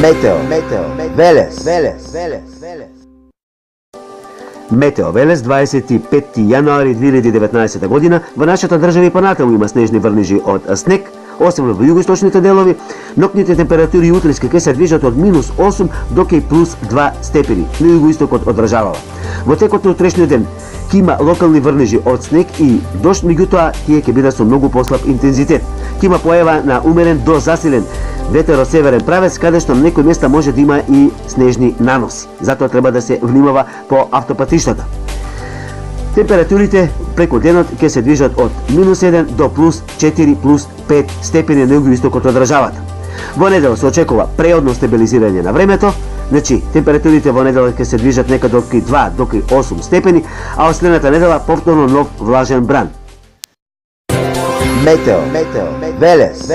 Метео Велес, 25 јануари 2019 година. Во нашата држава и понатаму има снежни врнежи од снег, осебно во југоисточните делови. Ноќните температури утреска ќе се движат од -8 до кај +2 степени на југоистокот од државава. Во текот на утрешниот ден ќе има локални врнежи од снег и дожд, меѓутоа тие ќе бидат со многу послаб интензитет. Ќе има појава на умерен до засилен ветер од северен правец, каде што на некои места може да има и снежни наноси. Затоа треба да се внимава по автопатиштата. Температурите преку денот ќе се движат од -1 до +4, +5 степени на југоистокот од државата. Во недела се очекува преодно стабилизирање на времето, значи температурите во недела ќе се движат некаде од 2 до 8 степени, а од следната недела повторно нов влажен бран. Метео Велес.